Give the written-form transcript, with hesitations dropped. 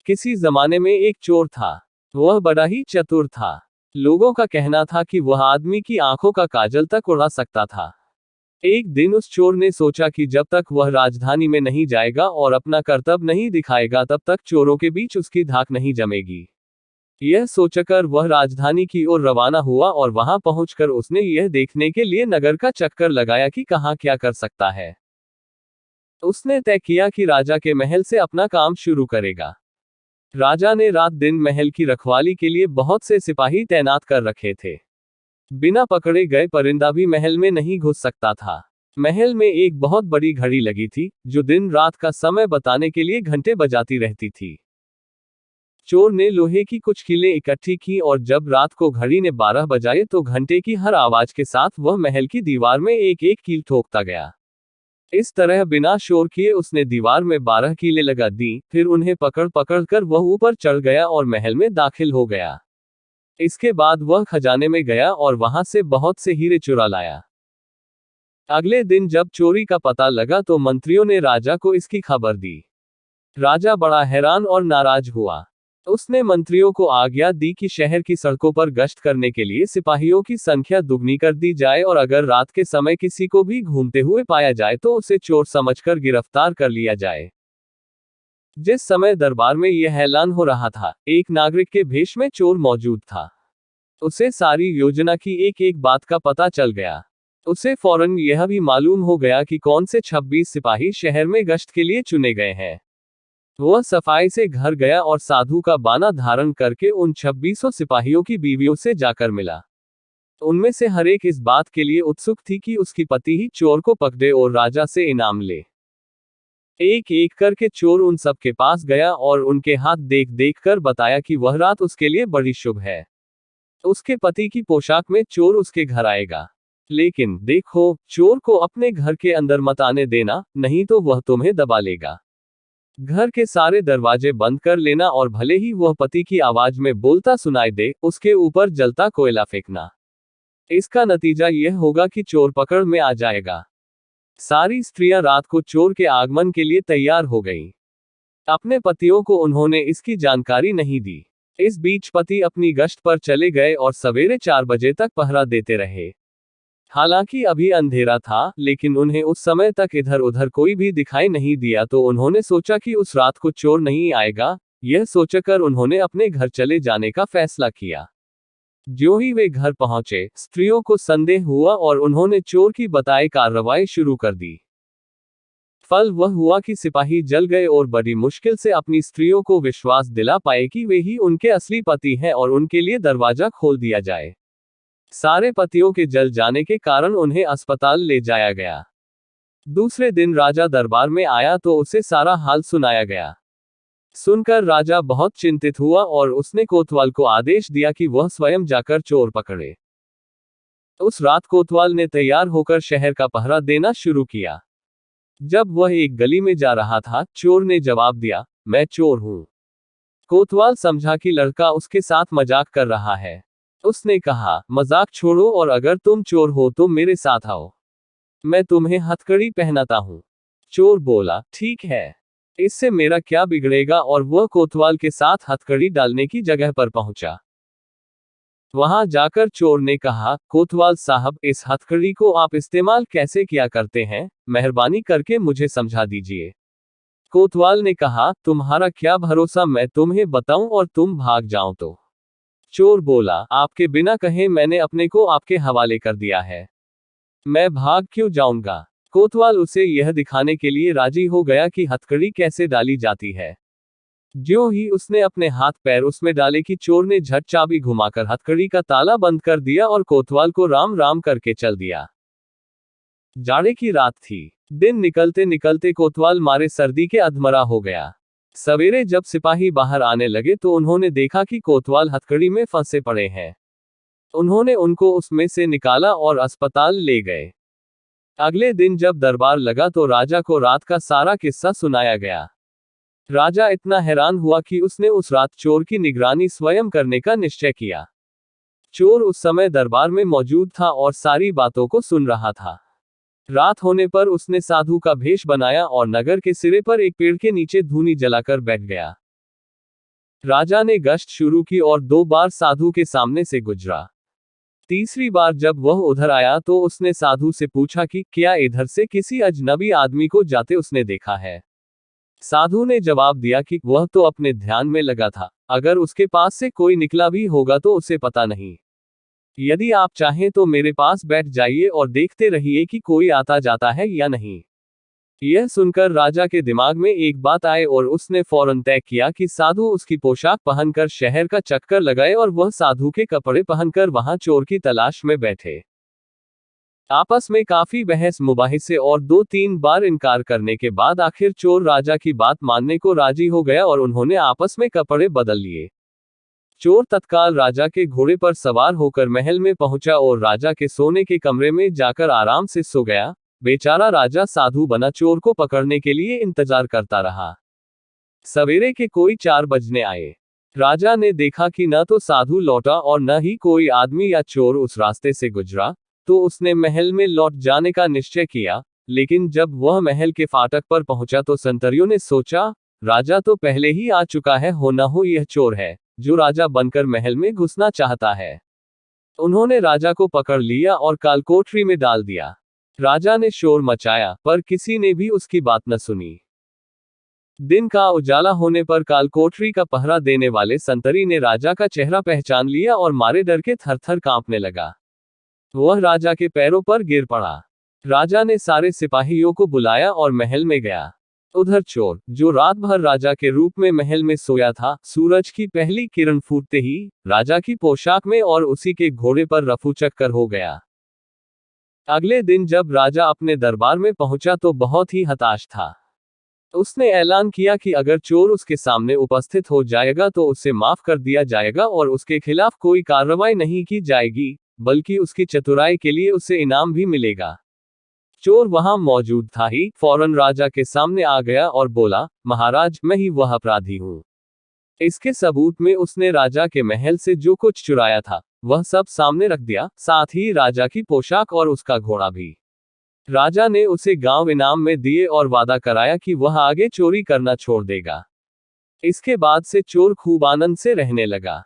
किसी जमाने में एक चोर था। वह बड़ा ही चतुर था। लोगों का कहना था कि वह आदमी की आंखों का काजल तक उड़ा सकता था। एक दिन उस चोर ने सोचा कि जब तक वह राजधानी में नहीं जाएगा और अपना करतब नहीं दिखाएगा तब तक चोरों के बीच उसकी धाक नहीं जमेगी। यह सोचकर वह राजधानी की ओर रवाना हुआ और वहां पहुंचकर उसने यह देखने के लिए नगर का चक्कर लगाया कि कहां क्या कर सकता है। उसने तय किया कि राजा के महल से अपना काम शुरू करेगा। राजा ने रात दिन महल की रखवाली के लिए बहुत से सिपाही तैनात कर रखे थे। बिना पकड़े गए परिंदा भी महल में नहीं घुस सकता था। महल में एक बहुत बड़ी घड़ी लगी थी, जो दिन रात का समय बताने के लिए घंटे बजाती रहती थी। चोर ने लोहे की कुछ कीलें इकट्ठी की और जब रात को घड़ी ने 12 बजाए तो घंटे की हर आवाज के साथ वह महल की दीवार में एक एक कील ठोकता गया। इस तरह बिना शोर किए उसने दीवार में 12 कीलें लगा दी, फिर उन्हें पकड़ पकड़ कर वह ऊपर चढ़ गया और महल में दाखिल हो गया। इसके बाद वह खजाने में गया और वहां से बहुत से हीरे चुरा लाया। अगले दिन जब चोरी का पता लगा तो मंत्रियों ने राजा को इसकी खबर दी। राजा बड़ा हैरान और नाराज हुआ। उसने मंत्रियों को आज्ञा दी कि शहर की सड़कों पर गश्त करने के लिए सिपाहियों की संख्या दुगनी कर दी जाए और अगर रात के समय किसी को भी घूमते हुए पाया जाए तो उसे चोर समझकर गिरफ्तार कर लिया जाए। जिस समय दरबार में यह ऐलान हो रहा था, एक नागरिक के भेष में चोर मौजूद था। उसे सारी योजना की एक एक बात का पता चल गया। उसे फौरन यह भी मालूम हो गया कि कौन से 26 सिपाही शहर में गश्त के लिए चुने गए हैं। वह सफाई से घर गया और साधु का बाना धारण करके उन 26 सिपाहियों की बीवियों से जाकर मिला। उनमें से हर एक इस बात के लिए उत्सुक थी कि उसकी पति ही चोर को पकड़े और राजा से इनाम ले। एक एक करके चोर उन सब के पास गया और उनके हाथ देख देख कर बताया कि वह रात उसके लिए बड़ी शुभ है। उसके पति की पोशाक में चोर उसके घर आएगा। लेकिन देखो, चोर को अपने घर के अंदर मत आने देना, नहीं तो वह तुम्हें दबा लेगा। घर के सारे दरवाजे बंद कर लेना और भले ही वह पति की आवाज में बोलता सुनाई दे, उसके ऊपर जलता कोयला फेंकना। इसका नतीजा यह होगा कि चोर पकड़ में आ जाएगा। सारी स्त्रियां रात को चोर के आगमन के लिए तैयार हो गईं। अपने पतियों को उन्होंने इसकी जानकारी नहीं दी। इस बीच पति अपनी गश्त पर चले गए और सवेरे 4 बजे तक पहरा देते रहे। हालांकि अभी अंधेरा था, लेकिन उन्हें उस समय तक इधर उधर कोई भी दिखाई नहीं दिया तो उन्होंने सोचा कि उस रात को चोर नहीं आएगा। यह सोचकर उन्होंने अपने घर चले जाने का फैसला किया। ज्यों ही वे घर पहुंचे, स्त्रियों को संदेह हुआ और उन्होंने चोर की बताई कार्रवाई शुरू कर दी। फल वह हुआ कि सिपाही जल गए और बड़ी मुश्किल से अपनी स्त्रियों को विश्वास दिला पाए कि वे ही उनके असली पति हैं और उनके लिए दरवाजा खोल दिया जाए। सारे पतियों के जल जाने के कारण उन्हें अस्पताल ले जाया गया। दूसरे दिन राजा दरबार में आया तो उसे सारा हाल सुनाया गया। सुनकर राजा बहुत चिंतित हुआ और उसने कोतवाल को आदेश दिया कि वह स्वयं जाकर चोर पकड़े। उस रात कोतवाल ने तैयार होकर शहर का पहरा देना शुरू किया। जब वह एक गली में जा रहा था, चोर ने जवाब दिया, मैं चोर हूं। कोतवाल समझा कि लड़का उसके साथ मजाक कर रहा है। उसने कहा, मजाक छोड़ो और अगर तुम चोर हो तो मेरे साथ आओ। मैं तुम्हें हथकड़ी पहनाता हूं। चोर बोला, ठीक है, इससे मेरा क्या बिगड़ेगा, और वह कोतवाल के साथ हथकड़ी डालने की जगह पर पहुंचा। वहां जाकर चोर ने कहा, कोतवाल साहब, इस हथकड़ी को आप इस्तेमाल कैसे किया करते हैं, मेहरबानी करके मुझे समझा दीजिए। कोतवाल ने कहा, तुम्हारा क्या भरोसा मैं तुम्हें बताऊं और तुम भाग जाओ तो। चोर बोला, आपके बिना कहे मैंने अपने को आपके हवाले कर दिया है। मैं भाग क्यों जाऊंगा। कोतवाल उसे यह दिखाने के लिए राजी हो गया कि हथकड़ी कैसे डाली जाती है। ज्यों ही उसने अपने हाथ पैर उसमें डाले कि चोर ने झट चाबी घुमाकर हथकड़ी का ताला बंद कर दिया और कोतवाल को राम राम करके चल दिया। जाड़े की रात थी। दिन निकलते निकलते कोतवाल मारे सर्दी के अधमरा हो गया। सवेरे जब सिपाही बाहर आने लगे तो उन्होंने देखा कि कोतवाल हथकड़ी में फंसे पड़े हैं। उन्होंने उनको उसमें से निकाला और अस्पताल ले गए। अगले दिन जब दरबार लगा तो राजा को रात का सारा किस्सा सुनाया गया। राजा इतना हैरान हुआ कि उसने उस रात चोर की निगरानी स्वयं करने का निश्चय किया। चोर उस समय दरबार में मौजूद था और सारी बातों को सुन रहा था। रात होने पर उसने साधु का भेष बनाया और नगर के सिरे पर एक पेड़ के नीचे धूनी जलाकर बैठ गया। राजा ने गश्त शुरू की और 2 बार साधु के सामने से गुजरा। तीसरी बार जब वह उधर आया तो उसने साधु से पूछा कि क्या इधर से किसी अजनबी आदमी को जाते उसने देखा है। साधु ने जवाब दिया कि वह तो अपने ध्यान में लगा था, अगर उसके पास से कोई निकला भी होगा तो उसे पता नहीं। यदि आप चाहें तो मेरे पास बैठ जाइए और देखते रहिए कि कोई आता जाता है या नहीं। यह सुनकर राजा के दिमाग में एक बात आई और उसने फौरन तय किया कि साधु उसकी पोशाक पहनकर शहर का चक्कर लगाए और वह साधु के कपड़े पहनकर वहां चोर की तलाश में बैठे। आपस में काफी बहस मुबाहिसे और 2-3 बार इनकार करने के बाद आखिर चोर राजा की बात मानने को राजी हो गया और उन्होंने आपस में कपड़े बदल लिए। चोर तत्काल राजा के घोड़े पर सवार होकर महल में पहुंचा और राजा के सोने के कमरे में जाकर आराम से सो गया। बेचारा राजा साधु बना चोर को पकड़ने के लिए इंतजार करता रहा। सवेरे के कोई 4 बजने आए। राजा ने देखा कि न तो साधु लौटा और न ही कोई आदमी या चोर उस रास्ते से गुजरा, तो उसने महल में लौट जाने का निश्चय किया। लेकिन जब वह महल के फाटक पर पहुंचा तो संतरियों ने सोचा, राजा तो पहले ही आ चुका है, हो न हो यह चोर है जो राजा बनकर महल में घुसना चाहता है। उन्होंने राजा को पकड़ लिया और कालकोठरी में डाल दिया। राजा ने शोर मचाया पर किसी ने भी उसकी बात न सुनी। दिन का उजाला होने पर कालकोठरी का पहरा देने वाले संतरी ने राजा का चेहरा पहचान लिया और मारे डर के थर-थर कांपने लगा। वह राजा के पैरों पर गिर पड़ा। राजा ने सारे सिपाहियों को बुलाया और महल में गया। उधर चोर, जो रात भर राजा के रूप में महल में सोया था, सूरज की पहली किरण फूटते ही राजा की पोशाक में और उसी के घोड़े पर रफू चक्कर हो गया। अगले दिन जब राजा अपने दरबार में पहुंचा तो बहुत ही हताश था। उसने ऐलान किया कि अगर चोर उसके सामने उपस्थित हो जाएगा तो उसे माफ कर दिया जाएगा और उसके खिलाफ कोई कार्रवाई नहीं की जाएगी, बल्कि उसकी चतुराई के लिए उसे इनाम भी मिलेगा। चोर वहां मौजूद था ही फौरन राजा के सामने आ गया और बोला, महाराज, मैं ही वह अपराधी हूं। इसके सबूत में उसने राजा के महल से जो कुछ चुराया था वह सब सामने रख दिया, साथ ही राजा की पोशाक और उसका घोड़ा भी। राजा ने उसे गांव इनाम में दिए और वादा कराया कि वह आगे चोरी करना छोड़ देगा। इसके बाद से चोर खूब आनंद से रहने लगा।